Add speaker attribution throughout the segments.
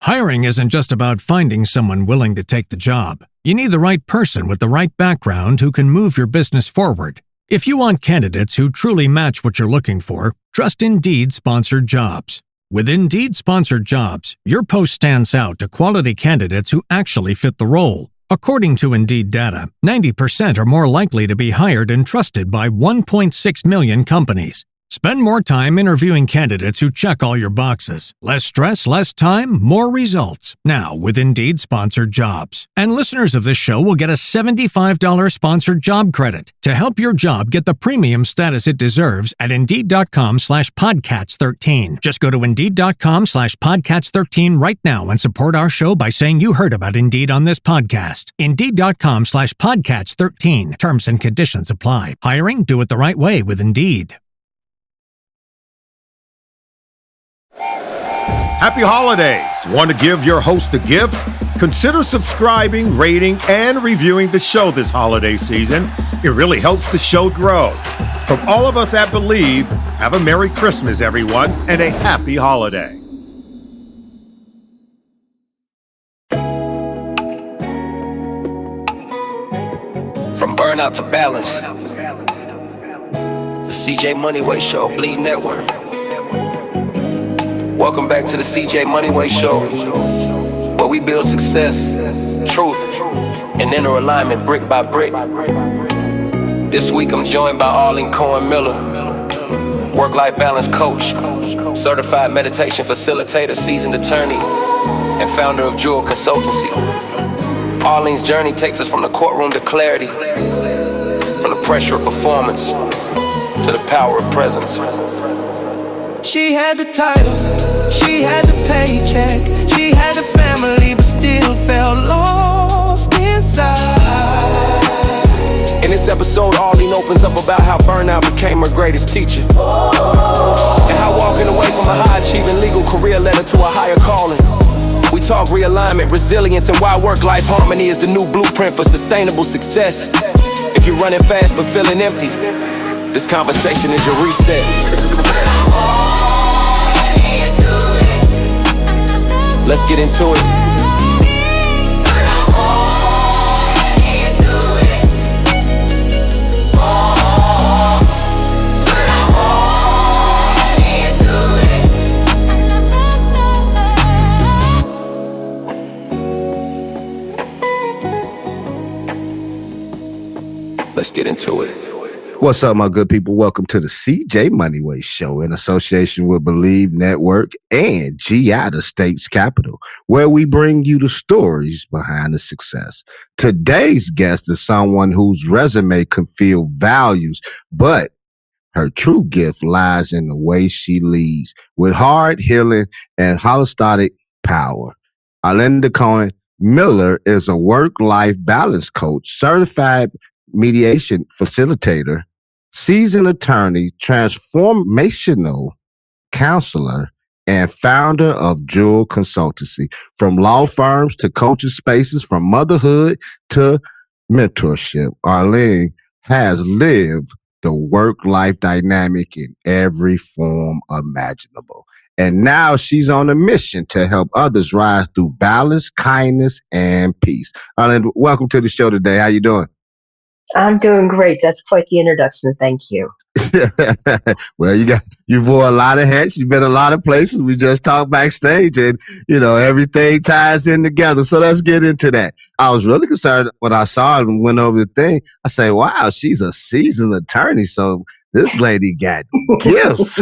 Speaker 1: Hiring isn't just about finding someone willing to take the job. You need the right person with the right background who can move your business forward. If you want candidates who truly match what you're looking for, trust Indeed Sponsored Jobs. With Indeed Sponsored Jobs, your post stands out to quality candidates who actually fit the role. According to Indeed data, 90% are more likely to be hired and trusted by 1.6 million companies. Spend more time interviewing candidates who check all your boxes. Less stress, less time, more results. Now with Indeed Sponsored Jobs. And listeners of this show will get a $75 sponsored job credit to help your job get the premium status it deserves at Indeed.com/Podcats13. Just go to Indeed.com/Podcats13 right now and support our show by saying you heard about Indeed on this podcast. Indeed.com/Podcats13. Terms and conditions apply. Hiring? Do it the right way with Indeed.
Speaker 2: Happy holidays! Want to give your host a gift? Consider subscribing, rating, and reviewing the show this holiday season. It really helps the show grow. From all of us at Believe, have a Merry Christmas, everyone, and a Happy Holiday.
Speaker 3: From Burnout to Balance, the CJ Moneyway Show, Believe Network. Welcome back to the CJ Moneyway Show, where we build success, truth, and inner alignment brick by brick. This week I'm joined by Arlene Cohen Miller, work-life balance coach, certified meditation facilitator, seasoned attorney, and founder of Jewel Consultancy. Arlene's journey takes us from the courtroom to clarity, from the pressure of performance to the power of presence.
Speaker 4: She had the title, she had the paycheck, she had the family, but still felt lost inside.
Speaker 3: In this episode, Arlene opens up about how burnout became her greatest teacher, and how walking away from a high-achieving legal career led her to a higher calling. We talk realignment, resilience, and why work-life harmony is the new blueprint for sustainable success. If you're running fast but feeling empty, this conversation is your reset. Let's get into it. Let's get into it.
Speaker 5: What's up, my good people? Welcome to the CJ Moneyway Show in association with Believe Network and GI, the state's capital, where we bring you the stories behind the success. Today's guest is someone whose resume conceals values, but her true gift lies in the way she leads with heart, healing, and holistic power. Arlene Cohen Miller is a work-life balance coach, certified mediation facilitator, seasoned attorney, transformational counselor, and founder of Jewel Consultancy. From law firms to coaching spaces, from motherhood to mentorship, Arlene has lived the work-life dynamic in every form imaginable. And now she's on a mission to help others rise through balance, kindness, and peace. Arlene, welcome to the show today. How you doing?
Speaker 6: I'm doing great. That's quite the introduction. Thank you.
Speaker 5: Well, you wore a lot of hats. You've been a lot of places. We just talked backstage, and everything ties in together. So let's get into that. I was really concerned when I saw it and went over the thing. I say, wow, she's a seasoned attorney. So this lady got gifts.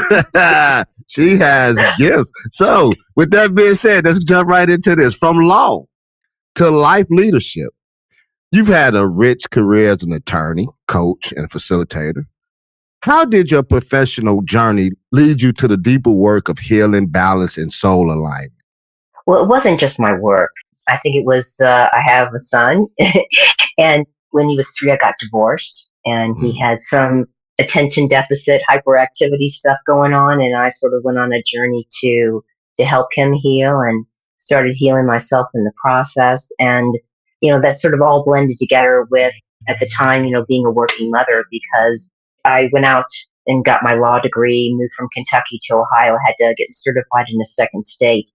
Speaker 5: She has gifts. So with that being said, let's jump right into this. From law to life leadership. You've had a rich career as an attorney, coach, and facilitator. How did your professional journey lead you to the deeper work of healing, balance, and soul alignment?
Speaker 6: Well, it wasn't just my work. I think it was, I have a son, and when he was 3, I got divorced, and he had some attention deficit, hyperactivity stuff going on, and I sort of went on a journey to help him heal and started healing myself in the process. And that sort of all blended together with, at the time, being a working mother, because I went out and got my law degree, moved from Kentucky to Ohio, had to get certified in a second state.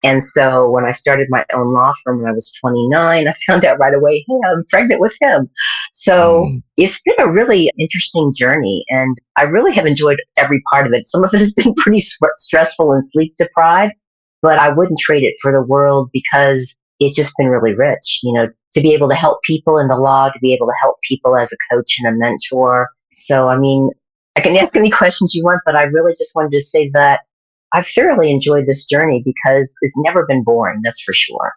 Speaker 6: And so when I started my own law firm when I was 29, I found out right away, hey, I'm pregnant with him. So it's been a really interesting journey, and I really have enjoyed every part of it. Some of it has been pretty stressful and sleep deprived, but I wouldn't trade it for the world because it's just been really rich, to be able to help people in the law, to be able to help people as a coach and a mentor. So, I mean, I can ask any questions you want, but I really just wanted to say that I've thoroughly enjoyed this journey because it's never been boring, that's for sure.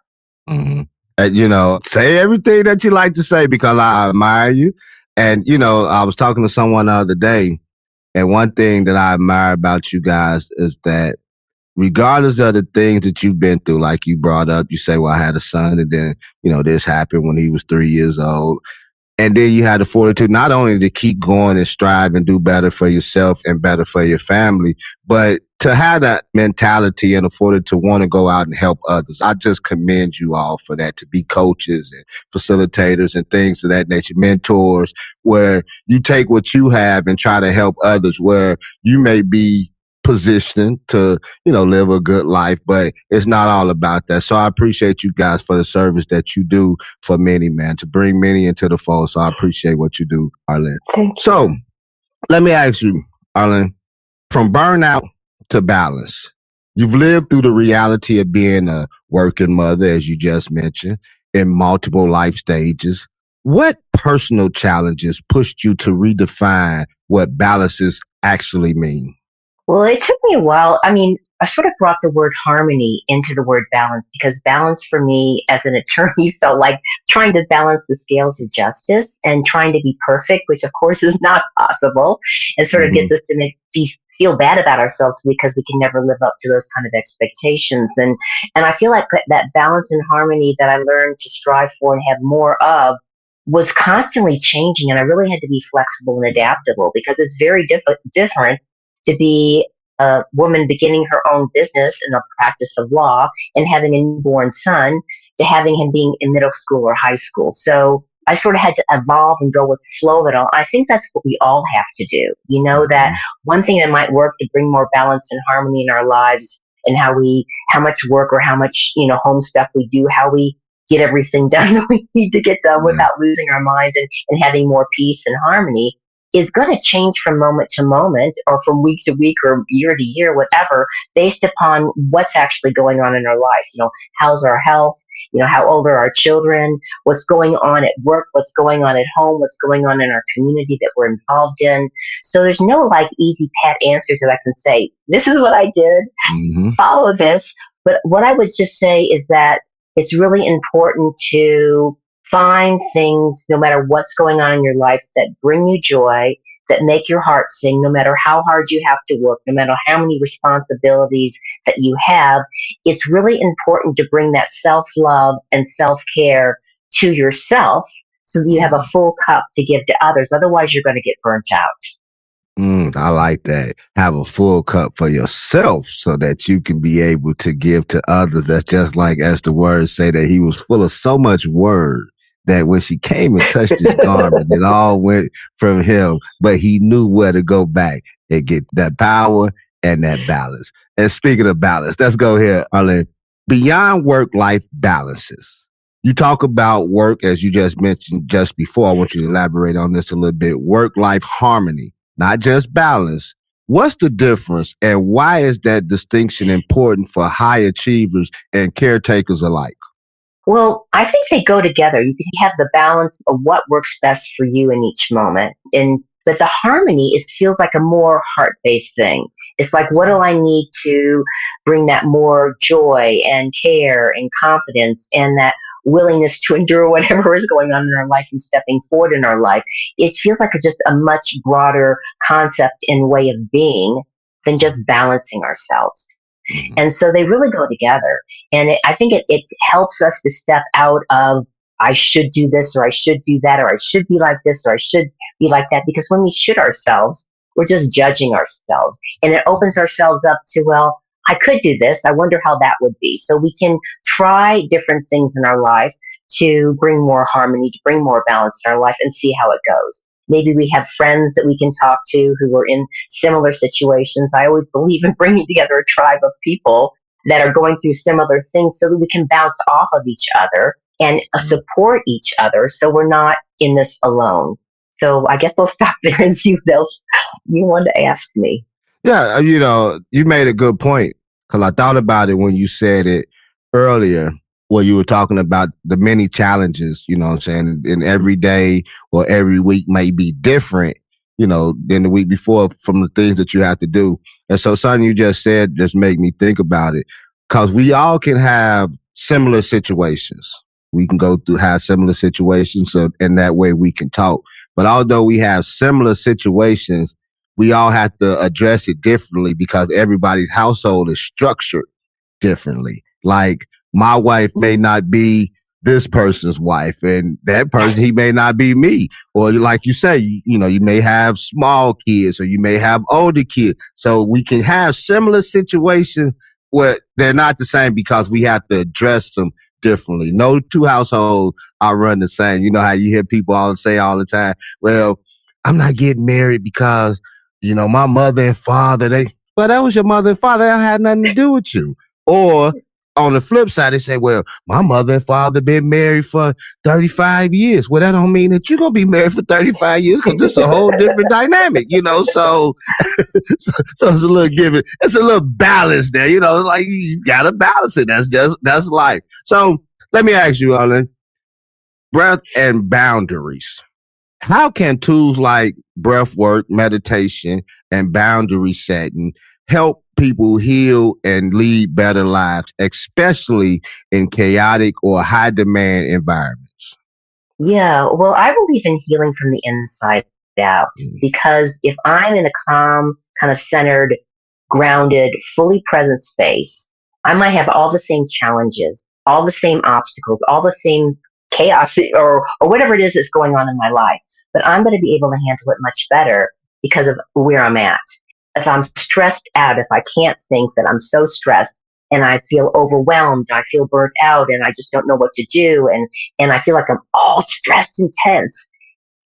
Speaker 5: Say everything that you like to say because I admire you. And, I was talking to someone the other day, and one thing that I admire about you guys is that regardless of the things that you've been through, like you brought up, you say, well, I had a son and then, this happened when he was 3 years old. And then you had the fortitude not only to keep going and strive and do better for yourself and better for your family, but to have that mentality and afford to want to go out and help others. I just commend you all for that, to be coaches and facilitators and things of that nature, mentors, where you take what you have and try to help others where you may be positioned to, live a good life, but it's not all about that. So I appreciate you guys for the service that you do for many, man, to bring many into the fold. So I appreciate what you do, Arlene. So let me ask you, Arlene, from burnout to balance, you've lived through the reality of being a working mother, as you just mentioned, in multiple life stages. What personal challenges pushed you to redefine what balances actually mean?
Speaker 6: Well, it took me a while. I mean, I sort of brought the word harmony into the word balance because balance for me as an attorney felt like trying to balance the scales of justice and trying to be perfect, which of course is not possible, and sort of gets us to feel bad about ourselves because we can never live up to those kind of expectations. And I feel like that balance and harmony that I learned to strive for and have more of was constantly changing. And I really had to be flexible and adaptable because it's very different to be a woman beginning her own business in the practice of law and having a newborn son to having him being in middle school or high school. So I sort of had to evolve and go with the flow of it all. I think that's what we all have to do. That one thing that might work to bring more balance and harmony in our lives and how much work or how much, home stuff we do, how we get everything done that we need to get done without losing our minds and having more peace and harmony is going to change from moment to moment or from week to week or year to year, whatever, based upon what's actually going on in our life. How's our health? How old are our children? What's going on at work? What's going on at home? What's going on in our community that we're involved in? So there's no easy pat answers that I can say, this is what I did, follow this. But what I would just say is that it's really important to find things, no matter what's going on in your life, that bring you joy, that make your heart sing, no matter how hard you have to work, no matter how many responsibilities that you have. It's really important to bring that self-love and self-care to yourself so that you have a full cup to give to others. Otherwise, you're going to get burnt out.
Speaker 5: I like that. Have a full cup for yourself so that you can be able to give to others. That's just like, as the words say, that he was full of so much word that when she came and touched his garment, it all went from him, but he knew where to go back and get that power and that balance. And speaking of balance, let's go here, Arlene. Beyond work-life balances, you talk about work, as you just mentioned just before. I want you to elaborate on this a little bit. Work-life harmony, not just balance. What's the difference and why is that distinction important for high achievers and caretakers alike?
Speaker 6: Well, I think they go together. You can have the balance of what works best for you in each moment. But the harmony feels like a more heart-based thing. It's like, what do I need to bring that more joy and care and confidence and that willingness to endure whatever is going on in our life and stepping forward in our life? It feels like just a much broader concept and way of being than just balancing ourselves. And so they really go together. And I think it helps us to step out of, I should do this or I should do that or I should be like this or I should be like that. Because when we should ourselves, we're just judging ourselves. And it opens ourselves up to, well, I could do this. I wonder how that would be. So we can try different things in our life to bring more harmony, to bring more balance in our life and see how it goes. Maybe we have friends that we can talk to who are in similar situations. I always believe in bringing together a tribe of people that are going through similar things so that we can bounce off of each other and support each other so we're not in this alone. So I guess we'll stop there and see what else you want to ask me.
Speaker 5: Yeah, you made a good point because I thought about it when you said it earlier, where you were talking about the many challenges, you know what I'm saying? And every day or every week may be different, than the week before from the things that you have to do. And so something you just said just made me think about it because we all can have similar situations. We can have similar situations, so in that way we can talk. But although we have similar situations, we all have to address it differently because everybody's household is structured differently. Like my wife may not be this person's wife, and that person, he may not be me. Or like you say, you may have small kids or you may have older kids. So we can have similar situations where they're not the same because we have to address them differently. No two households are run the same. You know how you hear people say all the time, well, I'm not getting married because, my mother and father, that was your mother and father. That had nothing to do with you. Or on the flip side, they say, well, my mother and father been married for 35 years. Well, that don't mean that you're going to be married for 35 years because it's a whole different dynamic, so it's a little given. It's a little balance there, like you got to balance it. That's life. So let me ask you, Arlene, breath and boundaries. How can tools like breath work, meditation, and boundary setting help people heal and lead better lives, especially in chaotic or high demand environments?
Speaker 6: Yeah, well, I believe in healing from the inside out because if I'm in a calm, kind of centered, grounded, fully present space, I might have all the same challenges, all the same obstacles, all the same chaos or whatever it is that's going on in my life. But I'm going to be able to handle it much better because of where I'm at. If I'm stressed out, if I can't think, that I'm so stressed and I feel overwhelmed, I feel burnt out and I just don't know what to do and I feel like I'm all stressed and tense,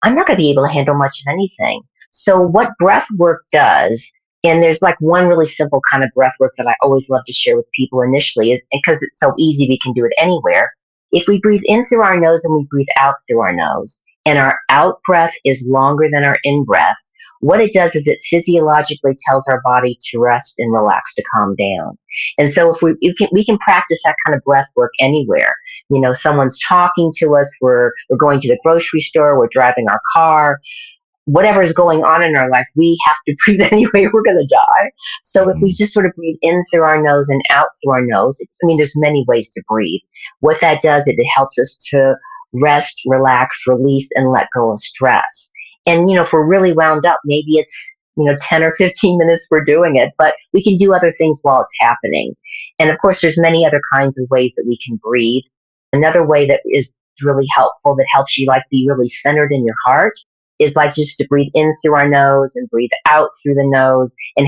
Speaker 6: I'm not going to be able to handle much of anything. So what breath work does, and there's like one really simple kind of breath work that I always love to share with people initially, is because it's so easy, we can do it anywhere. If we breathe in through our nose and we breathe out through our nose, and our out breath is longer than our in breath, what it does is it physiologically tells our body to rest and relax, to calm down. And so if we can practice that kind of breath work anywhere. Someone's talking to us, we're going to the grocery store, we're driving our car, whatever is going on in our life, we have to breathe anyway, we're going to die. So if we just sort of breathe in through our nose and out through our nose, there's many ways to breathe. What that does, it helps us to rest, relax, release, and let go of stress. And, if we're really wound up, maybe it's, 10 or 15 minutes we're doing it, but we can do other things while it's happening. And of course, there's many other kinds of ways that we can breathe. Another way that is really helpful, that helps you be really centered in your heart, is just to breathe in through our nose and breathe out through the nose and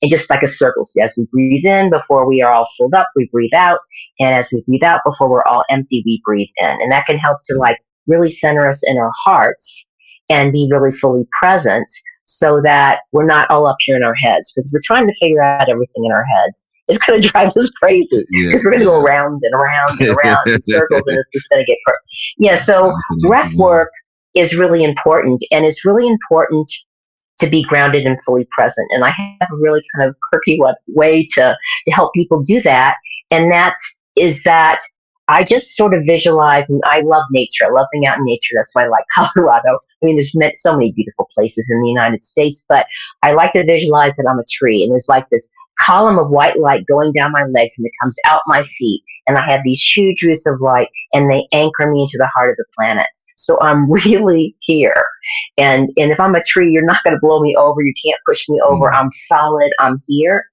Speaker 6: just like a circle. So as we breathe in, before we are all filled up, we breathe out. And as we breathe out, before we're all empty, we breathe in. And that can help to really center us in our hearts and be really fully present so that we're not all up here in our heads. Because if we're trying to figure out everything in our heads, it's going to drive us crazy because we're going to go around and around and around in circles, and it's just going to get crazy. Yeah, so breath work is really important, and it's really important to be grounded and fully present. And I have a really kind of quirky way to help people do that, and that I just sort of visualize, and I love nature. I love being out in nature. That's why I like Colorado. There's so many beautiful places in the United States, but I like to visualize that I'm a tree, and there's this column of white light going down my legs, and it comes out my feet, and I have these huge roots of light, and they anchor me into the heart of the planet. So I'm really here. And if I'm a tree, you're not going to blow me over. You can't push me over. I'm solid. I'm here.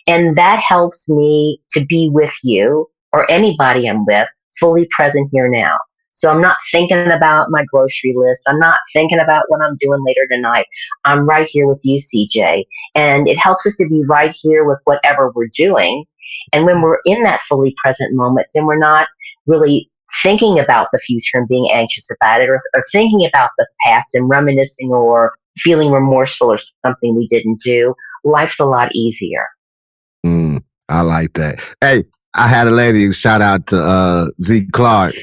Speaker 6: And that helps me to be with you or anybody I'm with, fully present here now. So I'm not thinking about my grocery list. I'm not thinking about what I'm doing later tonight. I'm right here with you, CJ. And it helps us to be right here with whatever we're doing. And when we're in that fully present moment, then we're not really thinking about the future and being anxious about it, or thinking about the past and reminiscing or feeling remorseful or something we didn't do. Life's a lot easier.
Speaker 5: I like that. Hey, I had a lady, shout out to Z Clark,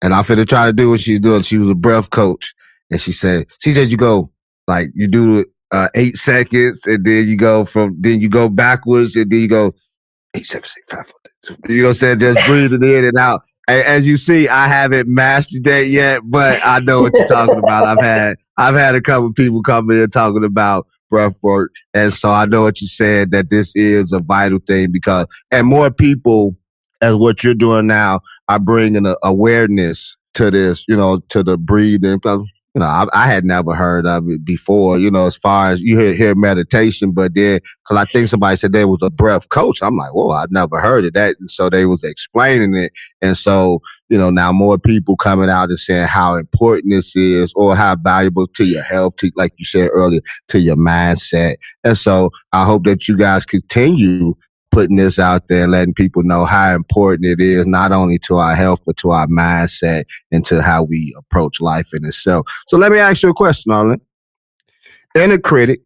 Speaker 5: and I finna try to do what she's doing. She was a breath coach, and she said, CJ, you go, like, you do 8 seconds, and then you go backwards, and then you go 8, 7, 6, 5, 4, 3. You know what I'm saying? Just breathing in and out. And as you see, I haven't mastered that yet, but I know what you're talking about. I've had a couple people come in talking about breath work. And so I know what you said, that this is a vital thing and more people, as what you're doing now, are bringing awareness to this, to the breathing. I had never heard of it before, as far as you hear meditation, but then, cause I think somebody said there was a breath coach. I'm like, whoa, I've never heard of that. And so they was explaining it. And so, now more people coming out and saying how important this is, or how valuable to your health, to, like you said earlier, to your mindset. And so I hope that you guys continue putting this out there and letting people know how important it is, not only to our health, but to our mindset and to how we approach life in itself. So let me ask you a question, Arlene. Inner critic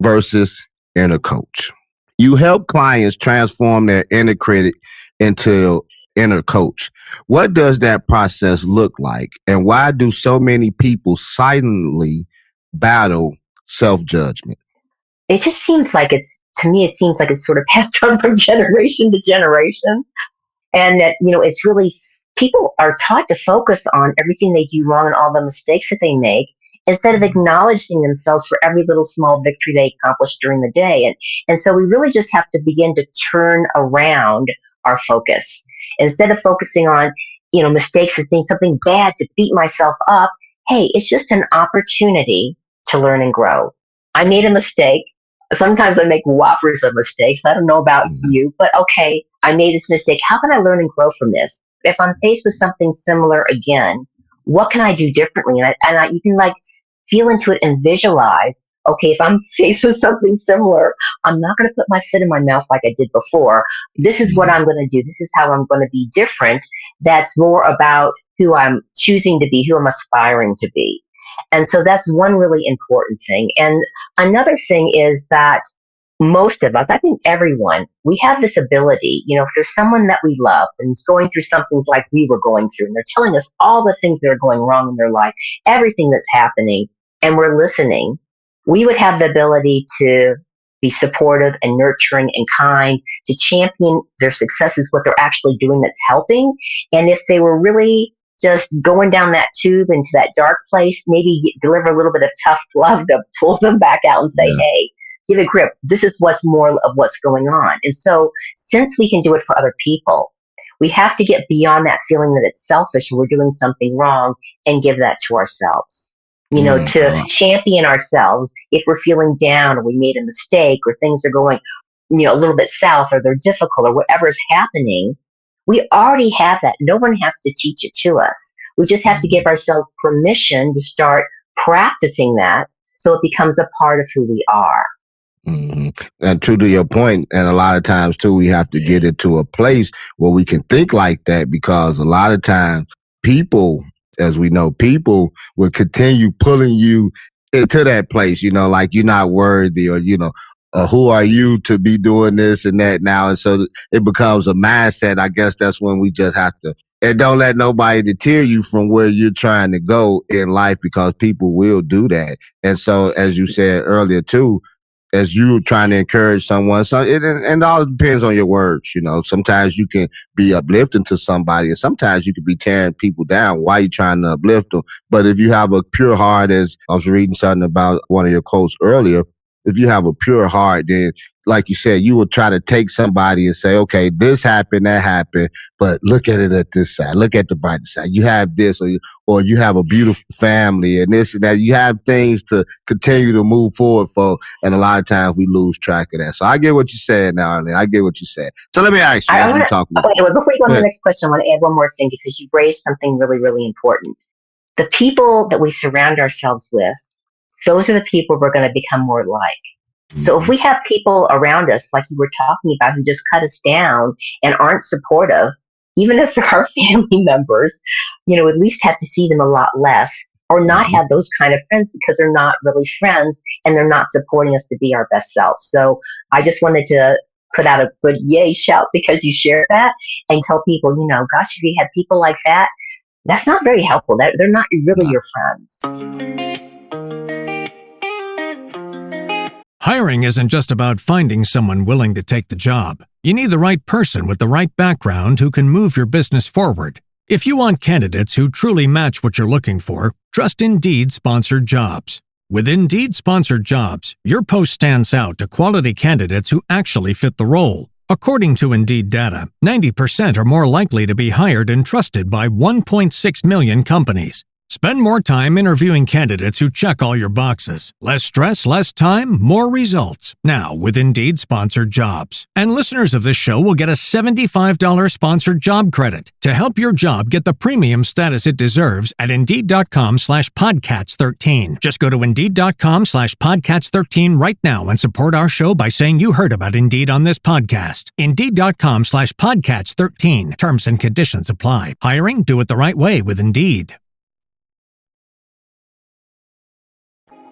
Speaker 5: versus inner coach. You help clients transform their inner critic into inner coach. What does that process look like? And why do so many people silently battle self-judgment?
Speaker 6: It just seems like it seems like it's sort of passed on from generation to generation. And that, it's really, people are taught to focus on everything they do wrong and all the mistakes that they make, instead of acknowledging themselves for every little small victory they accomplished during the day. And so we really just have to begin to turn around our focus. Instead of focusing on, mistakes as being something bad to beat myself up, hey, it's just an opportunity to learn and grow. I made a mistake. Sometimes I make whoppers of mistakes. I don't know about you, but okay, I made this mistake. How can I learn and grow from this? If I'm faced with something similar again, what can I do differently? And you can feel into it and visualize, okay, if I'm faced with something similar, I'm not going to put my foot in my mouth like I did before. This is what I'm going to do. This is how I'm going to be different. That's more about who I'm choosing to be, who I'm aspiring to be. And so that's one really important thing. And another thing is that most of us, I think everyone, we have this ability, if there's someone that we love and is going through something like we were going through, and they're telling us all the things that are going wrong in their life, everything that's happening, and we're listening, we would have the ability to be supportive and nurturing and kind, to champion their successes, what they're actually doing that's helping. And if they were really just going down that tube into that dark place, maybe deliver a little bit of tough love to pull them back out and say, hey, give it grip. This is what's more of what's going on. And so since we can do it for other people, we have to get beyond that feeling that it's selfish and we're doing something wrong, and give that to ourselves. To champion ourselves if we're feeling down or we made a mistake or things are going, a little bit south or they're difficult or whatever's happening. We already have that. No one has to teach it to us. We just have to give ourselves permission to start practicing that so it becomes a part of who we are.
Speaker 5: Mm-hmm. And true to your point, and a lot of times too, we have to get into a place where we can think like that, because a lot of times people, as we know, people will continue pulling you into that place, like you're not worthy, or, who are you to be doing this and that now? And so it becomes a mindset. I guess that's when we just have to, and don't let nobody deter you from where you're trying to go in life, because people will do that. And so, as you said earlier too, as you're trying to encourage someone, and all depends on your words. Sometimes you can be uplifting to somebody, and sometimes you can be tearing people down while you're trying to uplift them. But if you have a pure heart, as I was reading something about one of your quotes earlier, if you have a pure heart, then, like you said, you will try to take somebody and say, okay, this happened, that happened, but look at it at this side. Look at the bright side. You have this, or you have a beautiful family, and this and that. You have things to continue to move forward for, and a lot of times we lose track of that. So I get what you said now, Arlene. I get what you said. So let me ask you,
Speaker 6: before you go on to the next question, I want to add one more thing, because you've raised something really, really important. The people that we surround ourselves with, those are the people we're going to become more like. So if we have people around us, like you were talking about, who just cut us down and aren't supportive, even if they're our family members, at least have to see them a lot less, or not have those kind of friends, because they're not really friends and they're not supporting us to be our best self. So I just wanted to put out a good yay shout because you shared that and tell people, gosh, if you had people like that, that's not very helpful. They're not really your friends.
Speaker 1: Hiring isn't just about finding someone willing to take the job. You need the right person with the right background who can move your business forward. If you want candidates who truly match what you're looking for, trust Indeed Sponsored Jobs. With Indeed Sponsored Jobs, your post stands out to quality candidates who actually fit the role. According to Indeed data, 90% are more likely to be hired and trusted by 1.6 million companies. Spend more time interviewing candidates who check all your boxes. Less stress, less time, more results. Now with Indeed Sponsored Jobs. And listeners of this show will get a $75 sponsored job credit to help your job get the premium status it deserves at Indeed.com/Podcats13. Just go to Indeed.com/Podcats13 right now and support our show by saying you heard about Indeed on this podcast. Indeed.com/Podcats13. Terms and conditions apply. Hiring? Do it the right way with Indeed.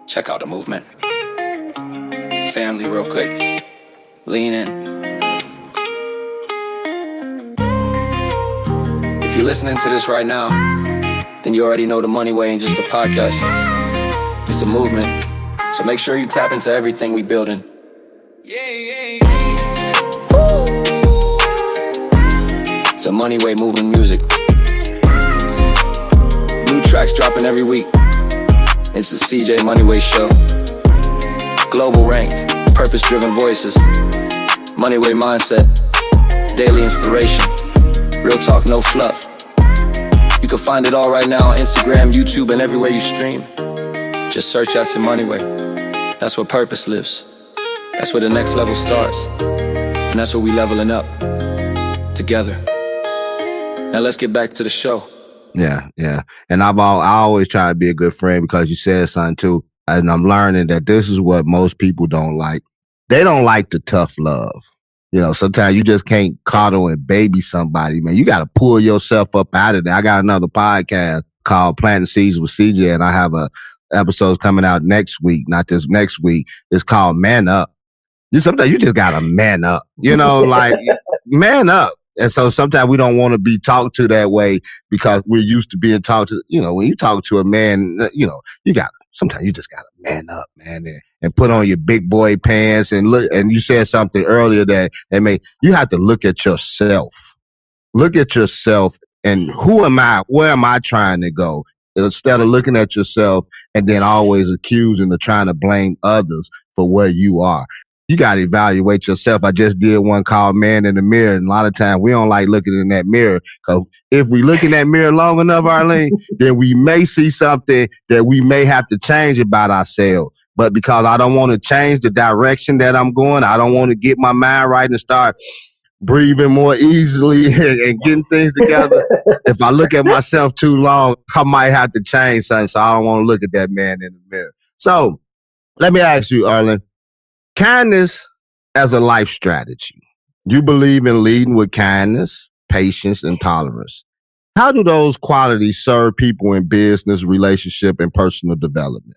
Speaker 3: Check out the movement. Family, real quick. Lean in. If you're listening to this right now, then you already know the Moneyway ain't just a podcast. It's a movement. So make sure you tap into everything we building. It's a Moneyway moving music. New tracks dropping every week. It's the CJ Moneyway Show. Global ranked, purpose-driven voices. Moneyway mindset. Daily inspiration. Real talk, no fluff. You can find it all right now on Instagram, YouTube, and everywhere you stream. Just search That's Moneyway. That's where purpose lives. That's where the next level starts. And that's where we leveling up. Together. Now let's get back to the show.
Speaker 5: Yeah. And I always try to be a good friend because you said something too. And I'm learning that this is what most people don't like. They don't like the tough love. Sometimes you just can't coddle and baby somebody, man. You got to pull yourself up out of there. I got another podcast called Planting Seeds with CJ, and I have episodes coming out next week, not this next week. It's called Man Up. Sometimes you just got to man up, like man up. And so sometimes we don't want to be talked to that way because we're used to being talked to, when you talk to a man, sometimes you just got to man up, man, and put on your big boy pants and look. And you said something earlier that you have to look at yourself. Look at yourself and who am I? Where am I trying to go? Instead of looking at yourself and then always accusing or trying to blame others for where you are. You got to evaluate yourself. I just did one called Man in the Mirror. And a lot of times we don't like looking in that mirror because if we look in that mirror long enough, Arlene, then we may see something that we may have to change about ourselves. But because I don't want to change the direction that I'm going, I don't want to get my mind right and start breathing more easily and getting things together. If I look at myself too long, I might have to change something. So I don't want to look at that man in the mirror. So let me ask you, Arlene. Kindness as a life strategy. You believe in leading with kindness, patience, and tolerance. How do those qualities serve people in business, relationship, and personal development?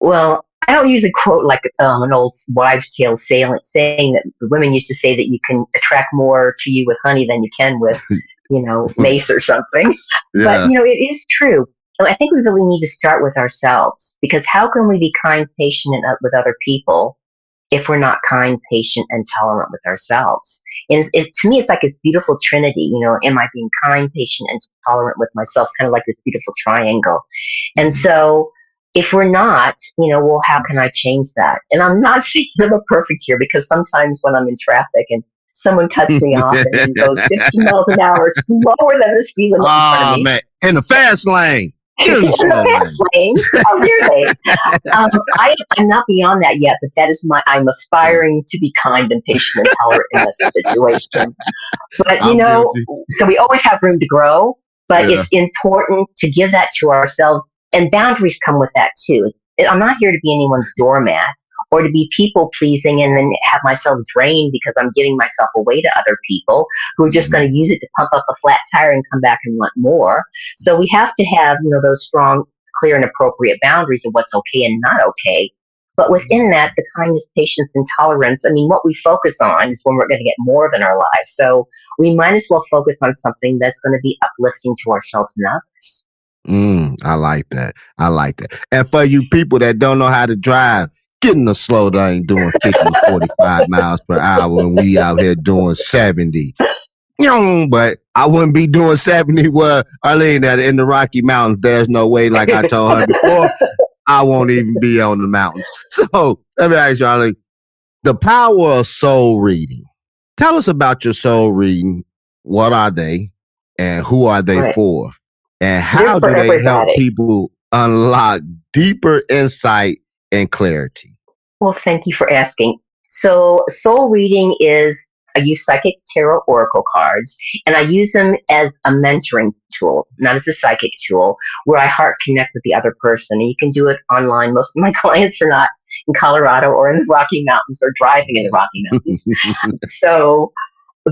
Speaker 6: Well, I don't usually quote like an old wives' tale saying that the women used to say that you can attract more to you with honey than you can with, mace or something. Yeah. But, it is true. And I think we really need to start with ourselves because how can we be kind, patient, and with other people if we're not kind, patient, and tolerant with ourselves? And to me, it's like this beautiful trinity, am I being kind, patient, and tolerant with myself, kind of like this beautiful triangle. And so if we're not, well, how can I change that? And I'm not saying I'm perfect here because sometimes when I'm in traffic and someone cuts me off and goes 50 miles an hour slower than the speed limit in front of me.
Speaker 5: Man, in the fast lane.
Speaker 6: In the fast lane. Oh, really? I'm not beyond that yet, but that is I'm aspiring to be kind and patient and tolerant in this situation. But, so we always have room to grow, but it's important to give that to ourselves. And boundaries come with that too. I'm not here to be anyone's doormat or to be people pleasing and then have myself drained because I'm giving myself away to other people who are just going to use it to pump up a flat tire and come back and want more. So we have to have, those strong, clear and appropriate boundaries of what's okay and not okay. But within that, the kindness, patience, and tolerance, I mean, what we focus on is when we're going to get more of in our lives. So we might as well focus on something that's going to be uplifting to ourselves and others.
Speaker 5: I like that. I like that. And for you people that don't know how to drive, get in the slow lane doing 50 to 45 miles per hour and we out here doing 70. But I wouldn't be doing 70 where Arlene that in the Rocky Mountains, there's no way, like I told her before, I won't even be on the mountains. So let me ask you, Arlene, the power of soul reading. Tell us about your soul reading. What are they and who are they for? And how do they help people unlock deeper insight and clarity?
Speaker 6: Well, thank you for asking. So soul reading is, I use psychic tarot oracle cards, and I use them as a mentoring tool, not as a psychic tool, where I heart connect with the other person. And you can do it online. Most of my clients are not in Colorado or in the Rocky Mountains or driving in the Rocky Mountains. So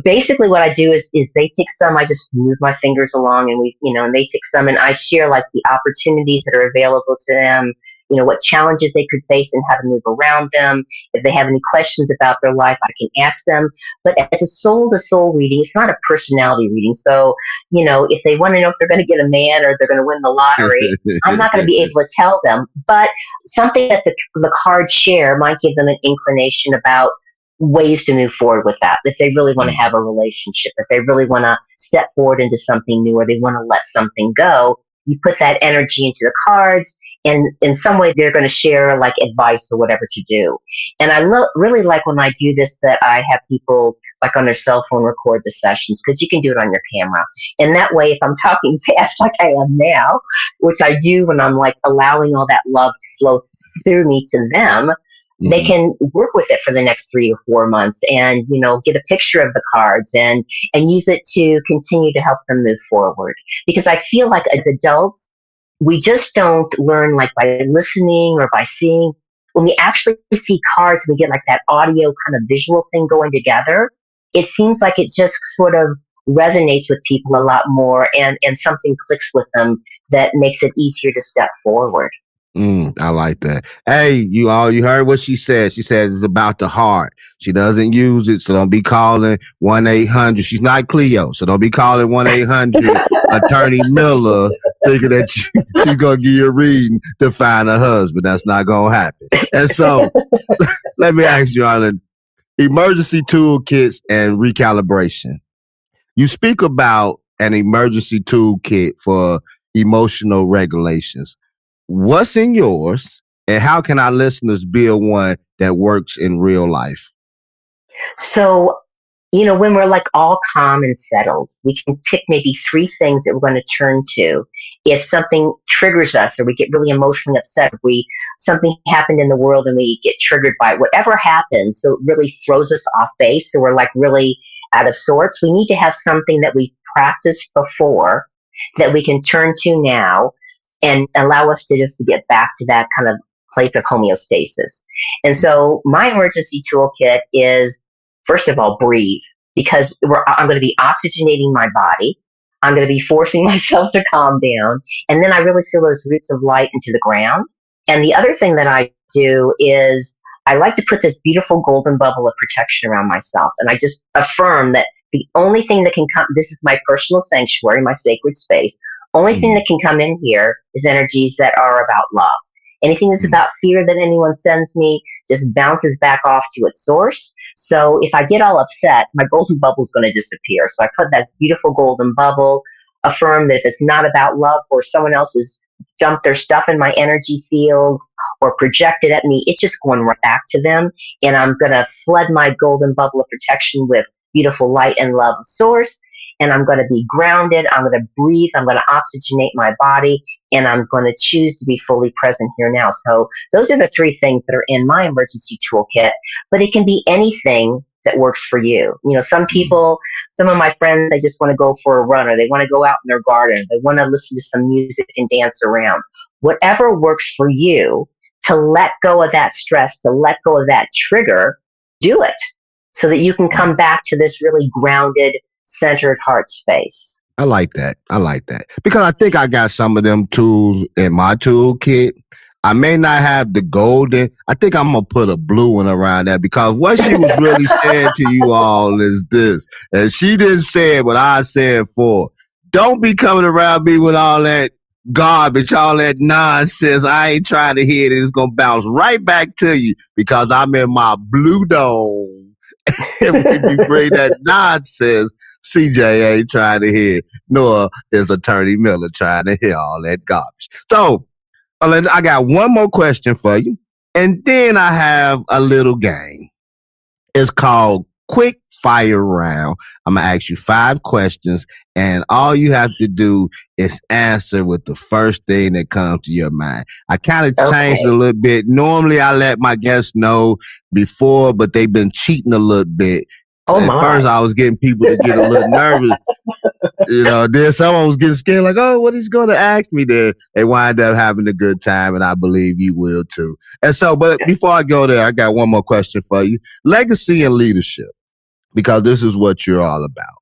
Speaker 6: basically what I do is they take some, I just move my fingers along and and they take some and I share like the opportunities that are available to them, what challenges they could face and how to move around them. If they have any questions about their life, I can ask them. But as a soul to soul reading, it's not a personality reading. So, if they want to know if they're going to get a man or they're going to win the lottery, I'm not going to be able to tell them. But something that the cards share might give them an inclination about ways to move forward with that. If they really want to have a relationship, if they really want to step forward into something new, or they want to let something go, you put that energy into the cards, and in some way they're going to share like advice or whatever to do. And I really like when I do this, that I have people like on their cell phone record the sessions, because you can do it on your camera. And that way, if I'm talking fast like I am now, which I do when I'm like allowing all that love to flow through me to them, they can work with it for the next 3 or 4 months and, get a picture of the cards and use it to continue to help them move forward. Because I feel like as adults, we just don't learn like by listening or by seeing. When we actually see cards, we get like that audio kind of visual thing going together. It seems like it just sort of resonates with people a lot more, and something clicks with them that makes it easier to step forward.
Speaker 5: I like that. Hey, you heard what she said. She said it's about the heart. She doesn't use it, so don't be calling 1-800. She's not Cleo, so don't be calling 1-800 Attorney Miller thinking that she's going to give you a reading to find a husband. That's not going to happen. And so let me ask you, Arlen, emergency toolkits and recalibration. You speak about an emergency toolkit for emotional regulations. What's in yours, and how can our listeners build one that works in real life?
Speaker 6: So, when we're like all calm and settled, we can pick maybe 3 things that we're going to turn to. If something triggers us or we get really emotionally upset, if something happened in the world and we get triggered by it, whatever happens, so it really throws us off base, so we're like really out of sorts, we need to have something that we've practiced before that we can turn to now and allow us to get back to that kind of place of homeostasis. And so my emergency toolkit is, first of all, breathe, because I'm going to be oxygenating my body. I'm going to be forcing myself to calm down. And then I really feel those roots of light into the ground. And the other thing that I do is I like to put this beautiful golden bubble of protection around myself. And I just affirm that the only thing that can come, this is my personal sanctuary, my sacred space. Only thing that can come in here is energies that are about love. Anything that's about fear that anyone sends me just bounces back off to its source. So if I get all upset, my golden bubble is going to disappear. So I put that beautiful golden bubble, affirm that if it's not about love or someone else has dumped their stuff in my energy field or projected at me, it's just going right back to them. And I'm going to flood my golden bubble of protection with beautiful light and love source. And I'm going to be grounded. I'm going to breathe. I'm going to oxygenate my body. And I'm going to choose to be fully present here now. So those are the 3 things that are in my emergency toolkit. But it can be anything that works for you. Some people, some of my friends, they just want to go for a run, or they want to go out in their garden. They want to listen to some music and dance around. Whatever works for you, to let go of that stress, to let go of that trigger, do it so that you can come back to this really grounded, centered heart space.
Speaker 5: I like that. Because I think I got some of them tools in my toolkit. I may not have the golden. I think I'm going to put a blue one around that, because what she was really saying to you all is this. And she didn't say it, but I said for. Don't be coming around me with all that garbage, all that nonsense. I ain't trying to hear it. It's going to bounce right back to you, because I'm in my blue dome. And when you bring that nonsense, CJ ain't trying to hear, nor is Attorney Miller trying to hear all that garbage. So, I got one more question for you, and then I have a little game. It's called Quick Fire Round. I'm going to ask you 5 questions, and all you have to do is answer with the first thing that comes to your mind. I kind of changed it a little bit. Normally, I let my guests know before, but they've been cheating a little bit. At first, I was getting people to get a little nervous. Then someone was getting scared, like, oh, what he's going to ask me there. They wind up having a good time, and I believe you will too. And so, but before I go there, I got one more question for you. Legacy and leadership, because this is what you're all about.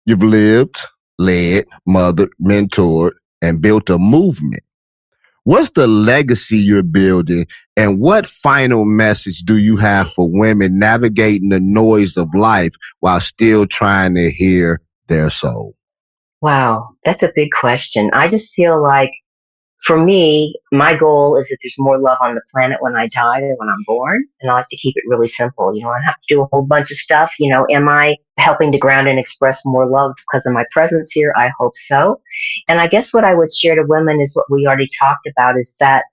Speaker 5: You've lived, led, mothered, mentored, and built a movement. What's the legacy you're building, and what final message do you have for women navigating the noise of life while still trying to hear their soul?
Speaker 6: Wow, that's a big question. I just feel like, for me, my goal is that there's more love on the planet when I die than when I'm born. And I like to keep it really simple. I don't have to do a whole bunch of stuff. Am I helping to ground and express more love because of my presence here? I hope so. And I guess what I would share to women is what we already talked about, is that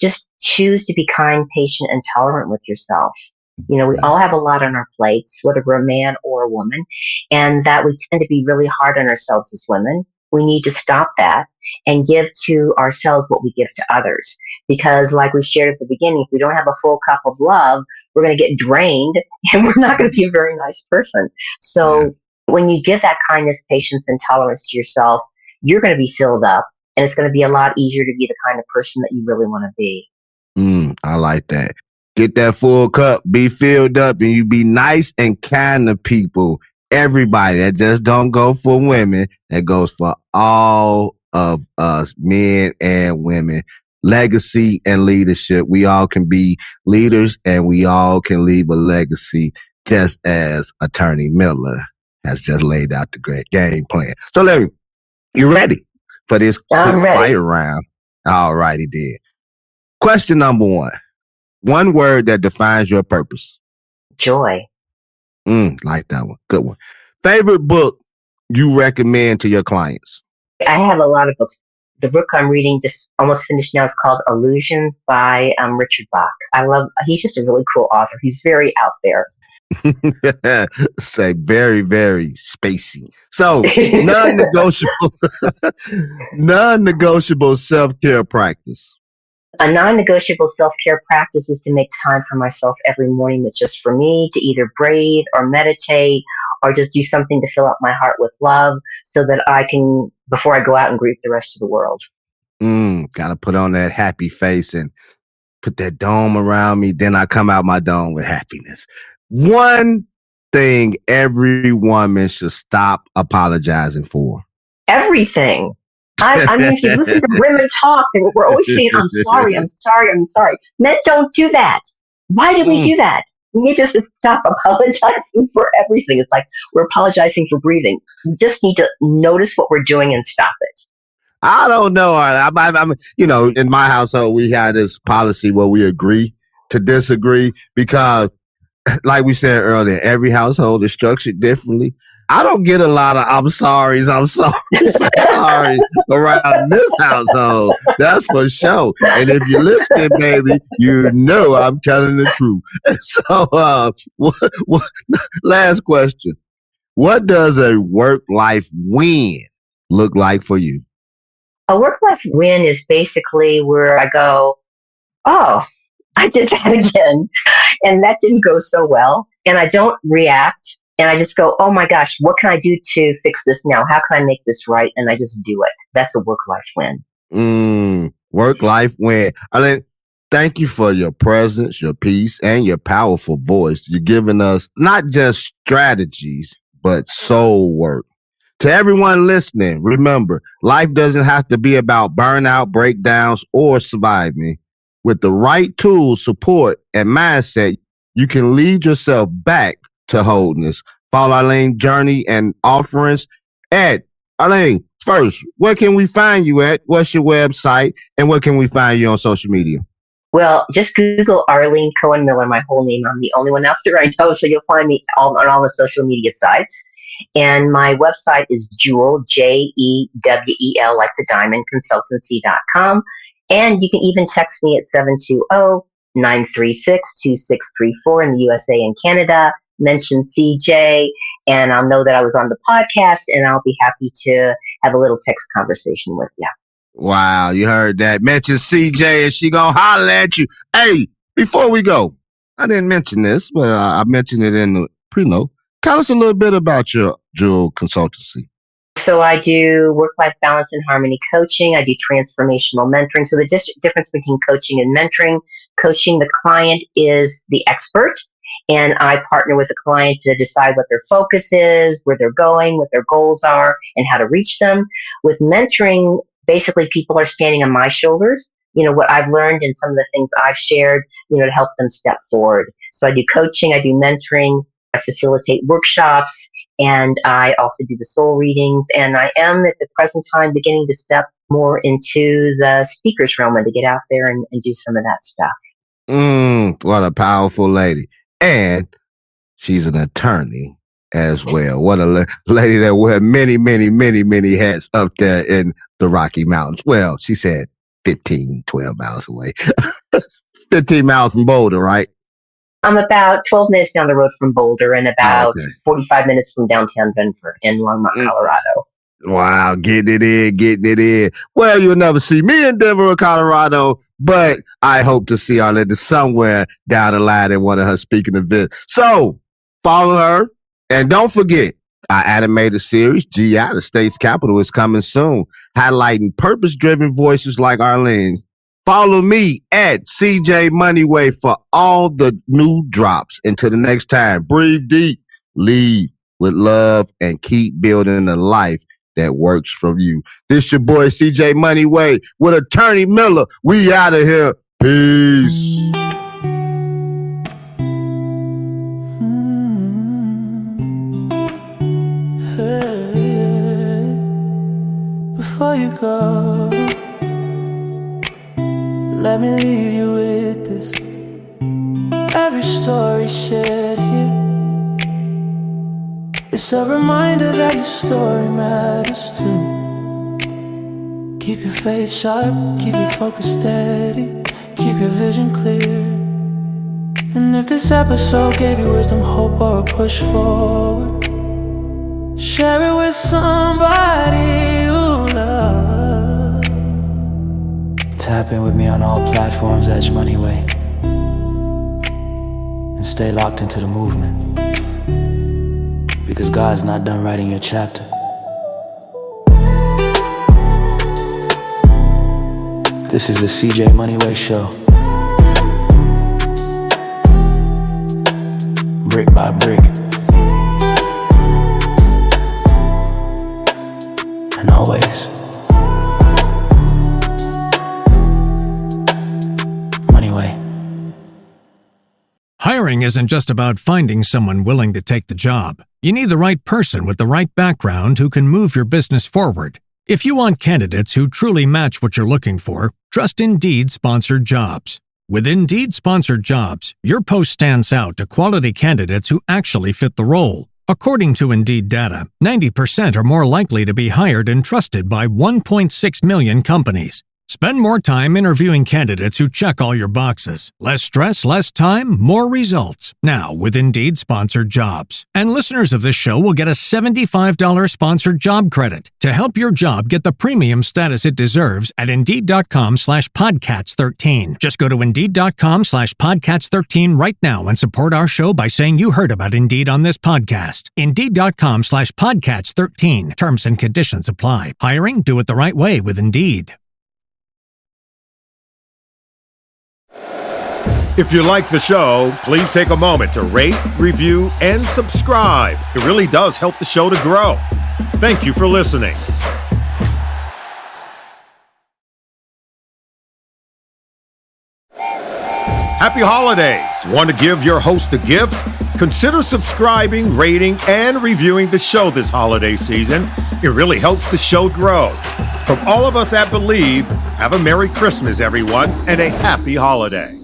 Speaker 6: just choose to be kind, patient, and tolerant with yourself. We all have a lot on our plates, whether a man or a woman, and that we tend to be really hard on ourselves as women. We need to stop that and give to ourselves what we give to others. Because like we shared at the beginning, if we don't have a full cup of love, we're going to get drained and we're not going to be a very nice person. So when you give that kindness, patience, and tolerance to yourself, you're going to be filled up, and it's going to be a lot easier to be the kind of person that you really want to be.
Speaker 5: I like that. Get that full cup, be filled up, and you be nice and kind to people. Everybody. That just don't go for women. That goes for all of us, men and women. Legacy and leadership. We all can be leaders, and we all can leave a legacy, just as Attorney Miller has just laid out the great game plan. So you ready for this quick fire round? All righty then. Question number 1. One word that defines your purpose.
Speaker 6: Joy.
Speaker 5: Like that one. Good one. Favorite book you recommend to your clients?
Speaker 6: I have a lot of books. The book I'm reading, just almost finished now, is called Illusions by Richard Bach. He's just a really cool author. He's very out there.
Speaker 5: Say very, very spacey. So non-negotiable self-care practice.
Speaker 6: A non-negotiable self-care practice is to make time for myself every morning that's just for me, to either breathe or meditate or just do something to fill up my heart with love, so that I can, before I go out and greet the rest of the world.
Speaker 5: Gotta put on that happy face and put that dome around me. Then I come out my dome with happiness. One thing every woman should stop apologizing for.
Speaker 6: Everything. I mean, if you listen to women talk, we're always saying, I'm sorry, I'm sorry, I'm sorry. Men don't do that. Why do we do that? We need to stop apologizing for everything. It's like we're apologizing for breathing. We just need to notice what we're doing and stop it.
Speaker 5: I don't know. I'm in my household, we had this policy where we agree to disagree, because like we said earlier, every household is structured differently. I don't get a lot of I'm sorry around this household. That's for sure. And if you're listening, baby, you know I'm telling the truth. So, last question. What does a work-life win look like for you?
Speaker 6: A work-life win is basically where I go, oh, I did that again. And that didn't go so well. And I don't react. And I just go, oh my gosh, what can I do to fix this now? How can I make this right? And I just do it. That's a work-life win.
Speaker 5: Work-life win. Arlene, thank you for your presence, your peace, and your powerful voice. You're giving us not just strategies, but soul work. To everyone listening, remember, life doesn't have to be about burnout, breakdowns, or surviving. with the right tools, support, and mindset, you can lead yourself back to wholeness. Follow Arlene's journey and offerings at Arlene. First, where can we find you at? What's your website? And where can we find you on social media?
Speaker 6: Well, just Google Arlene Cohen Miller, my whole name. I'm the only one out there I know, so you'll find me on all the social media sites. And my website is Jewel, Jewel, like the diamond, consultancy.com. And you can even text me at 720-936-2634 in the USA and Canada. Mention CJ, and I'll know that I was on the podcast, and I'll be happy to have a little text conversation with you.
Speaker 5: Wow, you heard that. Mention CJ, and she gonna holler at you. Hey, before we go, I didn't mention this, but I mentioned it in the pre-note. Tell us a little bit about your Jewel Consultancy.
Speaker 6: So I do work-life balance and harmony coaching. I do transformational mentoring. So the difference between coaching and mentoring, coaching, the client is the expert. And I partner with a client to decide what their focus is, where they're going, what their goals are, and how to reach them. With mentoring, basically people are standing on my shoulders, what I've learned and some of the things I've shared, to help them step forward. So I do coaching, I do mentoring, I facilitate workshops, and I also do the soul readings. And I am at the present time beginning to step more into the speaker's realm and to get out there and do some of that stuff.
Speaker 5: What a powerful lady. And she's an attorney as well. What a lady that wears many, many, many, many hats up there in the Rocky Mountains. Well, she said 12 miles away. 15 miles from Boulder, right?
Speaker 6: I'm about 12 minutes down the road from Boulder and about 45 minutes from downtown Denver in Longmont, Colorado.
Speaker 5: Wow, getting it in. Well, you'll never see me in Denver or Colorado, but I hope to see Arlene somewhere down the line in one of her speaking events. So follow her, and don't forget, our animated series, GI, the State's Capital, is coming soon, highlighting purpose-driven voices like Arlene. Follow me at CJ Moneyway for all the new drops. Until the next time, breathe deep, lead with love, and keep building a life that works for you. This your boy CJ Moneyway with Attorney Miller. We out of here. Peace.
Speaker 4: Before you go, let me leave you with this. Every story shared here, it's a reminder that your story matters too. Keep your faith sharp, keep your focus steady, keep your vision clear. And if this episode gave you wisdom, hope, or a push forward, share it with somebody you love. Tap in with me on all platforms, Edge Moneyway, and stay locked into the movement, because God's not done writing your chapter. This is the CJ Moneyway Show. Brick by brick, and always Moneyway.
Speaker 1: Hiring isn't just about finding someone willing to take the job. You need the right person with the right background who can move your business forward. If you want candidates who truly match what you're looking for, trust Indeed Sponsored Jobs. With Indeed Sponsored Jobs, your post stands out to quality candidates who actually fit the role. According to Indeed data, 90% are more likely to be hired and trusted by 1.6 million companies. Spend more time interviewing candidates who check all your boxes. Less stress, less time, more results. Now with Indeed Sponsored Jobs. And listeners of this show will get a $75 sponsored job credit to help your job get the premium status it deserves at Indeed.com/Podcats13. Just go to Indeed.com/Podcats13 right now and support our show by saying you heard about Indeed on this podcast. Indeed.com/Podcats13. Terms and conditions apply. Hiring? Do it the right way with Indeed.
Speaker 2: If you like the show, please take a moment to rate, review, and subscribe. It really does help the show to grow. Thank you for listening. Happy holidays. Want to give your host a gift? Consider subscribing, rating, and reviewing the show this holiday season. It really helps the show grow. From all of us at Believe, have a Merry Christmas, everyone, and a happy holiday.